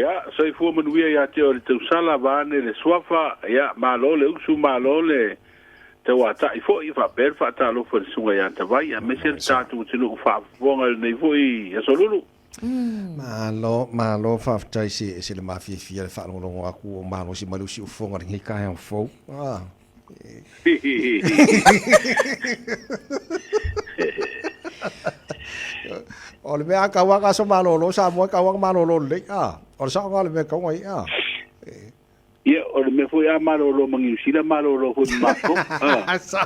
Ya, sai fu manuia ya te o le tau sala vane le swafa, ya, malo le usu malo le te wata i fo i fa per fa ta lo for sunga ya ta vai, a mesel ta tu tinu fa fonga nei fo i ya solulu. Malo fa tai se le mafia fia fa lo aku o malo si malu si fonga ni ka ya fo. O le mea kawa ka so malolo sa mo kawa malolo le o sa nga le me ka ngai Ia o le me foi a malolo mangi sila malolo fu mako asa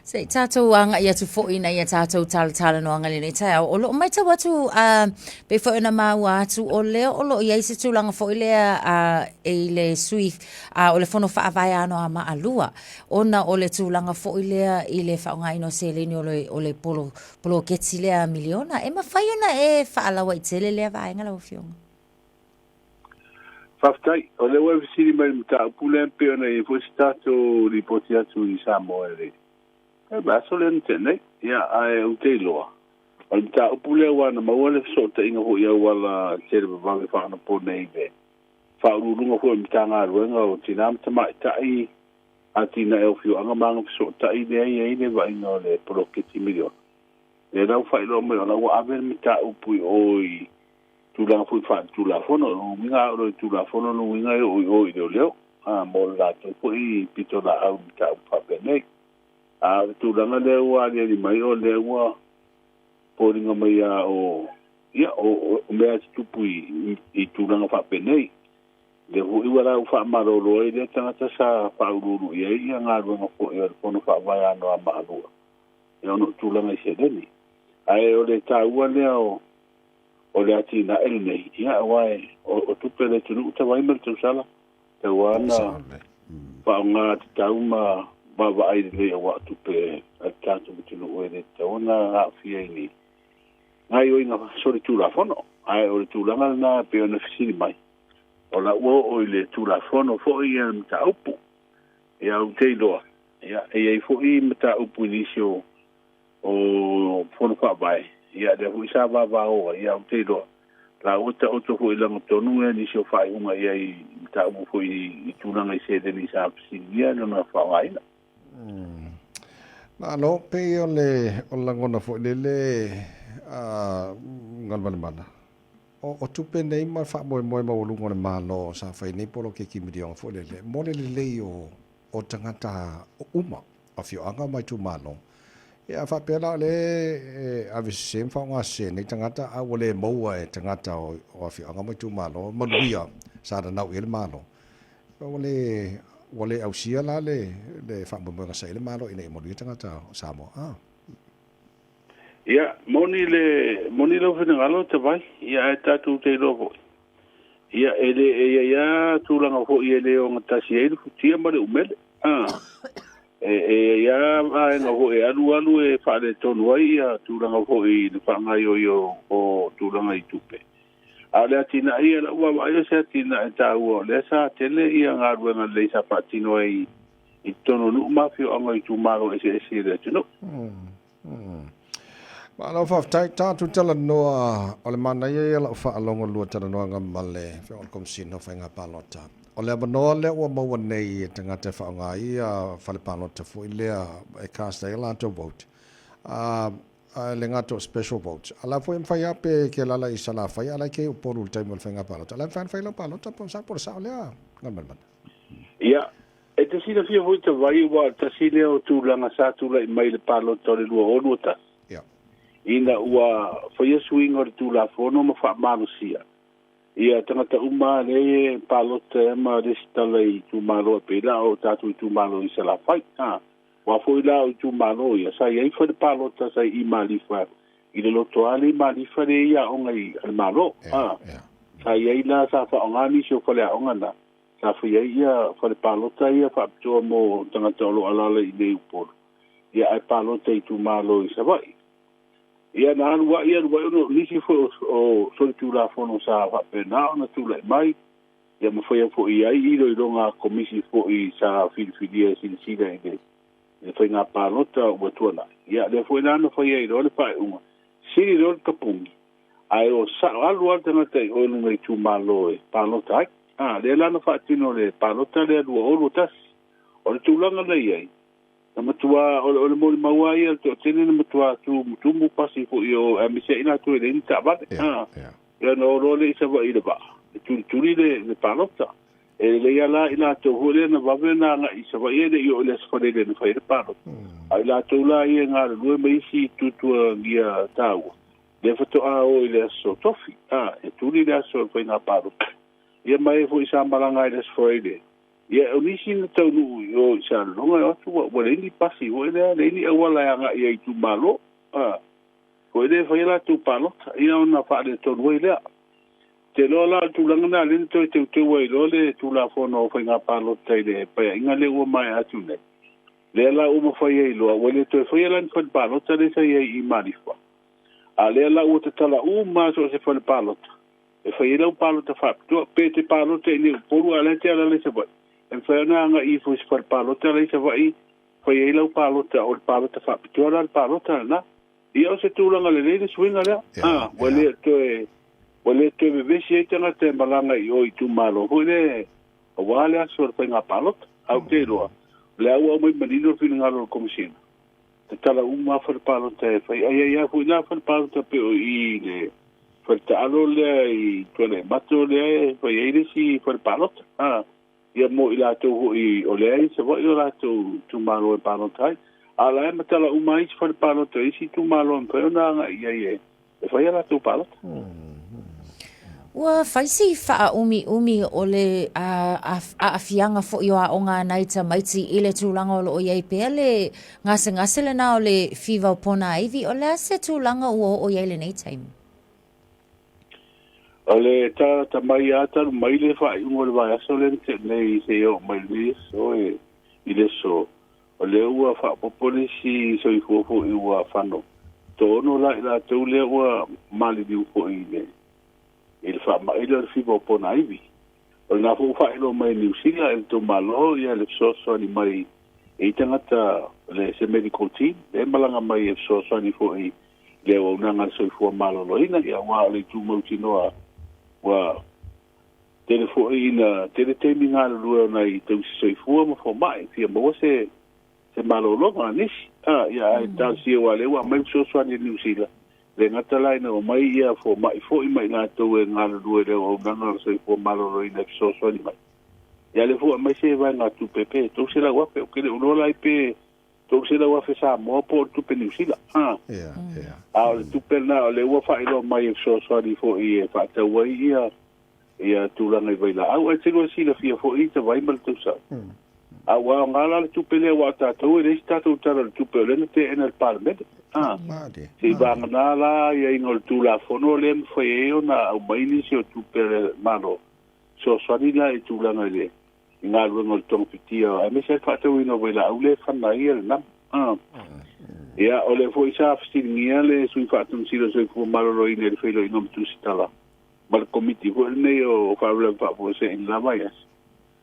Se tatou anga ia tu fo'i na ia tatou tala no anga lene tai o lo mai tau atu be fo'i na mau atu o leo o lo ia isi tūlanga fo'i lea e le sui o le fono whaavai ano a maalua ona o le tūlanga fo'i lea i le whaonga ino se leni o le polo ketsi lea miliona e mawhai ona e whaalawa i tele lea vaenga lau fionga Faftai, o le wai visiri mai mta upule pe ona i fo stato ripoti atu i Samoa e e ba so le ntene ia ai o te loa o mta upule wana maua le so te inga ho ia wala tere babange fa na po nei be fa urunga ho mta nga ruenga o tinam tama tai atina e o fio anga manga so tai de ai ne va inga le proketi milio le dau fa ilo me ona wa ave mta upui oi tula fu fa tula fono minga ro tula fono no minga o leo mo la to fu pito la au ta fa bene tula na le wa ni mai o le wa por nga mai o ia o me a tupu i tula na fa bene le fu i wala fa maro ro i le tanga sa fa uru ia nga ro no fo fono fa va no a malu ia no tula na se deni ai o le ta wa le o le ati na ele nei ia wai o tupe le tunu te wai mer tu sala te wana pa nga te tauma ba ai le wa tupe a tanto tunu o le te ona a fia ni ngai o inga sori tu la fono ai o tu la na pe ona fisi mai o la o le tu la fono fo ia mta upu ia o te loa ia e fo i mta upu nisio o fono pa bai ia de hu sa va o ia o te do la ota fu ila tonu ni so fa uma ia i ta u fu i tuna ngai se de ni sa si ia no na fa ai na no pe o la ngona fo le ngal mana o tupe nei ma fa mo lu ngona malo sa fa nei polo ke ki milion fo le mo le o tangata uma a fio anga mai tu malo ia fa pela le a visem fa nga se ni tangata a wole mo e tangata o fi anga mo tu malo mo luia sa da nau el malo wole au sia la le fa mo nga sa el malo ina mo luia tangata sa mo ia moni lo fe ngalo te vai ia ta tu te lo ia ele ia tu langa fo ia le o ngata si ele tia mo le umele ia ai no ho alu e fa le tonu ai tu langa ho i fa ngai o tu langa i tupe ale atina ia la wa ai se atina ta o le sa tele ia ngaru na le sa patino ai i tonu no mafio anga i tu malo e se le no ma lo fa ta tu tala no o le mana ia la fa longo lu tala no nga male fe on kom sin no fa nga palota o le abanoa le ua maua nei e tangata whaongai a whalepano te fo i lea e casta e lanto vote. Le ngato special vote. Ala fo im whai ape ke lala i sala whai, ala ke uporu le taimu le whainga palota. Ala whain whaila palota po sa por sa o lea. Ngaman. Ia, e te sina fia hoi te vai wa ta sile o tu langa sa tu la i mai le palota o le lua onu ta. Ia. Ina ua whaia swing o le tu la fono ma wha manusia. Ia tangata uma le palota ma restala i tu malo pe la o tatu i tu malo i sala fai wa foi la o tu malo ia sa ia fa de palota sa i malifa i le loto ali malifa le ia o ngai al malo sa ia la sa fa ngani so fa le onga na sa fa ia fa de palota ia fa to mo tangata lo ala le i upor ia ai palota i tu malo i sa vai ia na wa ia no nisi fo o so tu la fono sa va pena na tu le mai ia mo foi fo ia i lo nga komisi fo i sa fil filia sin sida ide e fai ngā pālota ua tuana. Ia, le fwoi nana fai ei lo le pai unga. Siri lo le kapungi. Ai o sa alu al tangata i o nunga i tū malo e pālota ai. Le lana whaatino le pālota le alua olu tas. O le tūlanga lei ai. Na matua, o le mori maua ia, o tene na matua tu mu pasi fu i o amise ina tu e le nita abate. Ia no oro le isa wa i le ba. Turi le pālota. E le ala ila to hole na vave na nga isa wa i le i o le sfare le na whaire pālota. Ai la tau la i ngā le lue maisi tutua ngia tāua. Le fato a o i le aso tofi. E turi le aso fai ngā pālota. Ia mai fu isa malanga i le sfare le. Ia o nisi na tau nuu i o isa longa o atu wa le ni pasi o le ni awala ya nga i ai tu malo. Ko le fai la tu pālota. Ia ona whaare tonu i lea. Te loa la tu langa na le toi te wai lo le tu la fono fai ngā pālota i le pai inga le ua mai atu ne. Le la uma fai ei loa, wale toi fai lan fai pālota le sai ei i marifa. Le la ua te tala uma so se fai pālota. E fai lau pālota whaptua, pe te pālota i le poru ale te ala le se vai. E fai ana anga i fai se fai pālota le se vai, fai ei lau pālota o le pālota whaptua la le pālota na. I au se tūlanga le le swinga lea. Wale toi Wale te bebesi e tanga te malanga i o i tu malo. Hoi le, a wale a sora pai ngā pālota. Au te roa. Le au au mai manino whina ngā loro komisina. Te tala uma whare pālota e whai. Ai hui nā whare pālota pe o i le. Whare te alo lea i tuane mato lea e whai eire si whare pālota. Ia mo i lātou hui o lea i se wai o lātou tu malo e pālota ai. Ala e matala uma i si whare pālota i si tu malo e whai o nā ngā i ai e. E whai a lātou pālota. Ua faisi faa umi o le a fianga fo i o ngā naita maiti i le tūlanga o lo o iei pea le ngase le na o le whiwa o pona aivi o le ase tūlanga o iei le nei taimu. O le ta mai ata mai le faa i le vai aso le te nei se o mai le so e i le so. O le ua faa popole si so i fuofo i ua whano. Tono la i la tau le ua mali di ufo i le. Il fa ma il fibo pona ivi. O na fu fa ilo mai New Zealand el to malo ia le so ni mai e tangata le se medical team e malanga mai e so ni fo i le o nanga so fo malo lo ina ia wa le tu mo tino wa telefo ina te minga lo na i tu so fo mo fo mai fia mo se malo lo ma nis ia ta si wa le wa mai so ni New Zealand le ngata lai no mai ia fo mai fo i mai na to e ngana due le o nanga so fo malo ro ina so ni mai ya le fo mai se va na tu pepe to se la wa pe o ke uno lai pe to se la wa fe sa mo po tu pe ni sila tu pe na le wa fa ilo mai so ni fo i fa ta wa ia tu la ngai vai la au e te lo si la fia fo i te vai mal tu sa wa ngala tu pe le wa ta to e sta tu ta tu pe le te en el parlamento si va na la ia ingol tu la fono le foi e na mai ni si o tu pe mano so ni la e tu la ngai nga lu ngol tong pitia e me se fa tu no vela au le fa na ia na ia o le foi sa fsi ngia le su fa tu si lo so fu malo lo in el filo no tu si tala mal comiti vo ne o fa le fa po se in la vayas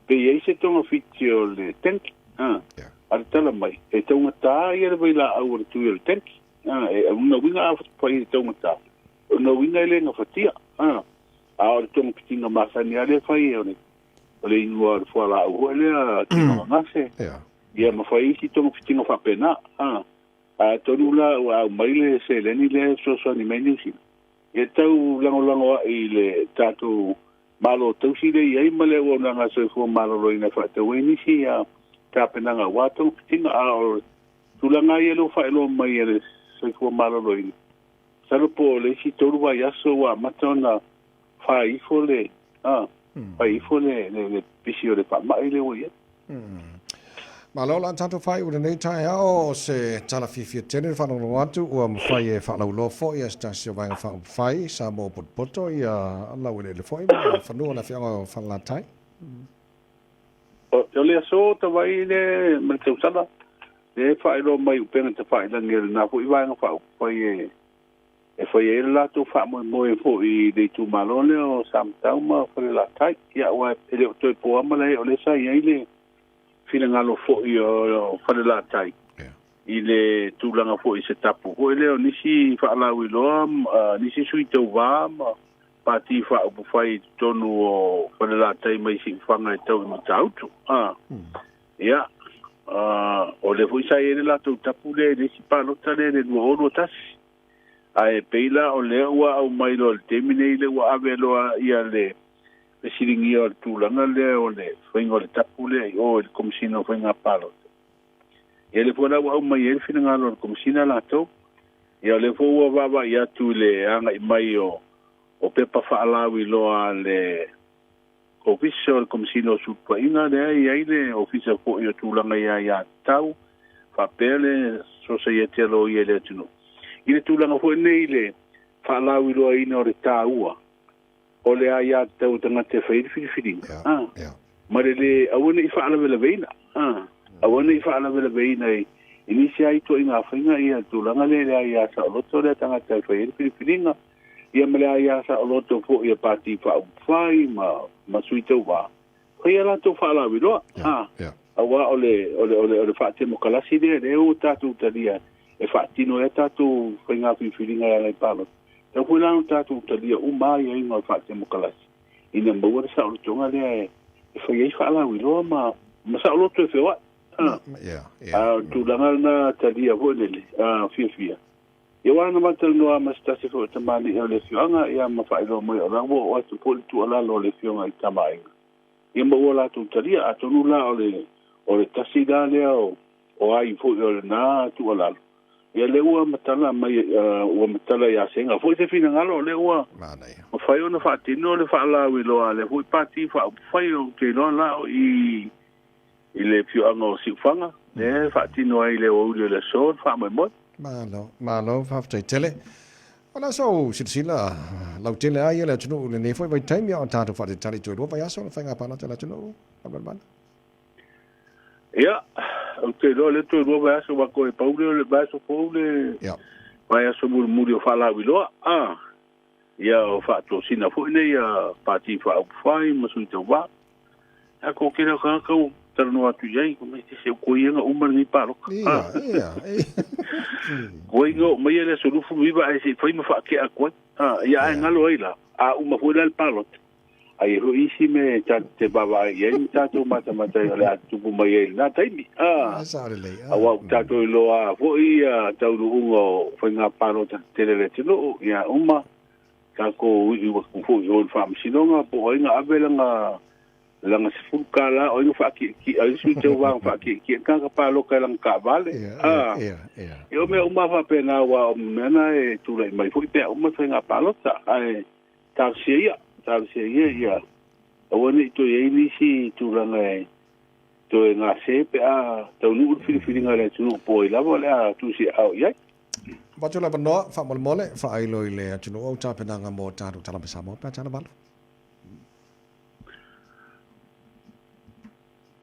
pe ye se tong fitio le tank al tala mai e tonga ta ia le vela au tu el tank una winga foi tonga ta no winga le no fatia o tong pitinga masani ale fai o le inua fo la o le tino ngase ia ma fai si tong pitinga fa pena tonu la o mai le se le ni le so ni meni si e tau lango i le tatu malo tau si le ia male o nga so fo malo lo ina fa te weni si ta pena nga wato pitinga o tulanga ia lo fa lo mai ele so fo malo lo ina salo po le si toru wa yaso wa matona fa ifo le pisio le pa mai le o ia Malo la tanto fai una nei tai o se tala fifi tene fa no watu o mo fai e fa lo fo ia stasio vai fa fai sa mo poto ia la wele le foi fa no la fianga fa la tai o le so to vai le me te usada le fa lo mai pena te fa la ngel na fu vai fa fai e foi ele la tu fa mo e fo i de tu malo le o sam tauma fa la tai ia wa ele to po amale o le sai ele fina ngalo fo i o fa la tai i le tūlanga fo i se tapu. Ko leo nisi whaalawi loa, nisi sui tau wā, pāti whaapu whai tonu o whanela tai mai si whanga e tau i matautu. Ia, o le fo isa e le lato tapu le si pālota le lua ono tasi. Ai peila o leo ua au mai loa le temine i le ua ave loa ia le siringi o le tūlanga le o le whainga o le tapu le o le komisina o whainga pālota. Ia le fōna au mai e whina ngā lor komisina lātou. Ia le fōua wawa i atu le anga i mai o pepa whaalawi loa le ofisa o le komisina o supa inga le ai ai le ofisa fōi o tūlanga ia tau. Whapele sosa ia te alo ia le atunu. I le tūlanga fōi nei le whaalawi loa ina o le tāua. O le ia tau tanga te whairi whiriwhiringa. Ma le awane i whaalawe la veina. Awana i whaana vela veina i inisi ai to inga whainga ia tūlanga le ia sa oloto le tangata i whaere whiriwhiringa. Ia mele ia sa oloto fo ia pāti whai ma sui tau wā. Hoi ala tō whaalawi roa. Awa ole whaate mo kalasi le o tātou talia. E whaatino e tātou whainga whiriwhiringa ia lai pālo. Tau hui lano tātou talia umai ai ngā whaate mo kalasi. Ina maua sa olotonga le e whai ei whaalawi roa ma sa oloto e whiwa. Tūlanga na talia vonele, fia. Ia wana matal noa mastasi fo tamani e le fionga, ia mawhaelo mai o rango o atu poli tu alalo le fionga i tamainga. Ia maua tu talia, atonu la o le tasi da lea o ai fo o le nā tu alalo. Ia le ua matala mai, ua matala ia senga. Fo i te fina ngalo le ua. Mawhaio na whaatino le whaalawi loa le hui pati whaio te loa lao I le fioanga o siwhanga, ne whaatino ai le o ule le so, whaamai moi. Malo, whaafatai tele. Ona so, sila, lau tele ai le tunu le nefoi vai taimi o tātou whaate tari tui rua, vai aso na whainga pāna tala tunu, abelmana. Ia, au te loa le tui rua vai aso wako e paule o le vai aso paule, vai aso muri o whaalawi loa, ia o whaato sina fuine, ia pāti whaaupuwhai, masui tau wā. Ako kera kakau, tara no atu iai, ko mai te se ko ianga umar ni pāroka. Ko ingo, mai ele sorufu miwa ai se whaima whaake a koe. Ia ai ngalo ai la, a uma fuela al pārota. Ai ho isi me te bawa ai iai, tātou mata ale atupu mai ai nā taimi. Awa tātou i loa, fo i tauru unga o whainga pārota terele tino, ia uma, kako iwa kufo i hon whaamisinonga, po oinga abelanga, langa se fulkala o inga whaaki ki ai sui te wang whaaki ki kanga palo kai lang ka vale yo me uma fa pena wa mena e tula mai foi pe uma thenga palo ta ai tarsia ia awani to ye ni si tula ngai to nga se pe a to nu fili nga le tu po ila vola tu si au ia Batula bano fa mole fa ai lo ile tu o ta pena nga mo ta tu tala pesa mo pa tana bal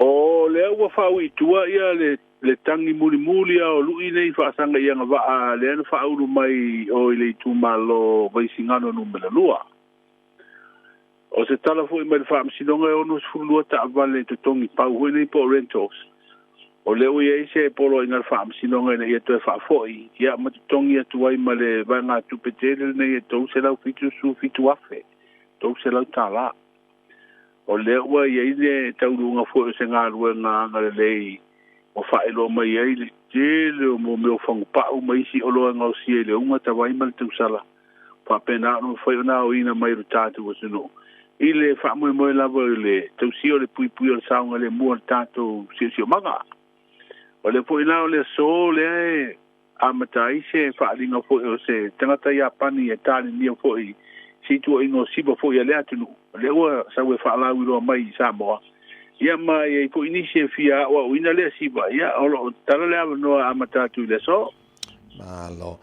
O le ua whaui tua ia le tangi muli o lui nei whaasanga ia ngā le anu whauru mai o i le tūmalo vaisingano numela lua. O se tala fo i mai le whaamsinonga e ono sfurulua ta avale te tongi pau hui nei po rentals. O le ui eise e polo inga whaamsinonga e ia toe whaafoi. Ia matu tongi atu ai ma le vanga tupetele nei e tau se lau fitu su fitu afe. Tau se lau tālaa. O le ua iei le taurunga fo se ngā rua ngā lei o whaelo mai ei le tele o mo meo whangu pau mai si o loa ngau si e le unga tawai mal tau sala. Whapena no whaio nā o ina mai ru tātou o sino. I le whaamoi moi lava o le tau si o le pui o le saunga le mua tātou si o manga. O le po ina o le so le e amatai se whaalinga fo o se tangata ia pani e tāli nia fo i si tu ingo siba fo ia le atunu. Le ua sa we whaalawi roa mai i Samoa. Ia mai e po inisi e fia o ina lea siba. Ia olo tala lea noa amatatu i le so. Malo.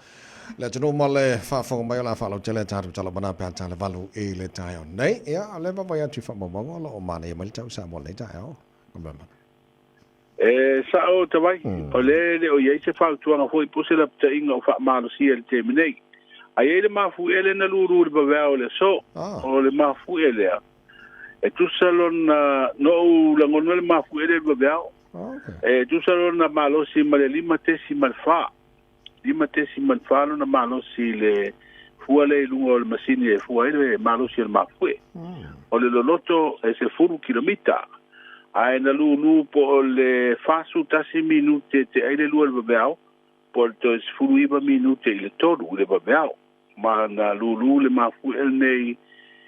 Le tino male whaafonga mai o la whaalau tele tātu tala mana pēr tāle walu e le tai o nei. Ia le wapai atu whamamongo lo o mana i mai tau Samoa le tai o. Sa o tawai. O le o iei se whautuanga fo i posela pita inga o whaamalo si e le te minei. Ai ele mafu ele na luru le bavea le so o le mafu ele e tu salon no la ngon le mafu ele bavea Okay. Tu salo na malosi ma le 5 tesi ma le fa. 5 tesi ma le fa na malosi le fua le lunga o le masini e fua ele malosi le mafue. O le loloto e se 4 kilomita. Ai na lulu po le fasu tasi minute te ele lua le babeao. Po to se 4 minute le toru le babeao. Ma na lulu le mafue ele nei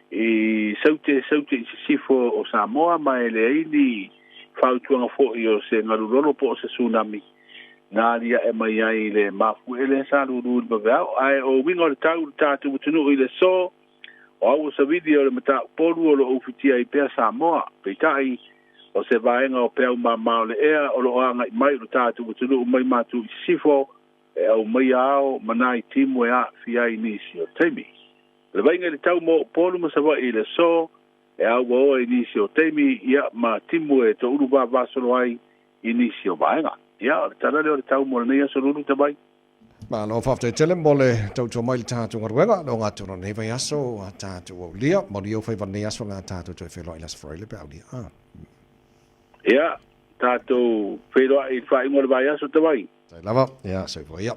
i saute i sifo o Samoa ma ele aini fautuanga fo i se ngarulolo po se tsunami. Nā ria e mai ai le mafu ele sa lulu le babeao. Ai o winga o le tau tātu utunu i le so o au sa video le mata polu o lo ufitia i pea Samoa. Peitai o se vaenga o pea umamao le ea o lo anga i mai o tātu utunu mai matu i sifo e au mai ao manai timu e a fia inisi o teimi. Le vainga le tau mo polu masawa i le so e au o inisi o teimi ia ma timu e to uru ba vasolo ai inisi o vaenga. Ia, tala leo le tau mo le neia so lulu tabai. Ma no fafte tele mole tau to mai tatu ngaruenga no ngatu no neva yaso tatu o lia mo dio fai van yaso nga tatu to felo ilas froile pe audia. Ia, tatu felo i fai ngol vai yaso tabai. Tai lava, ia, so foi ia.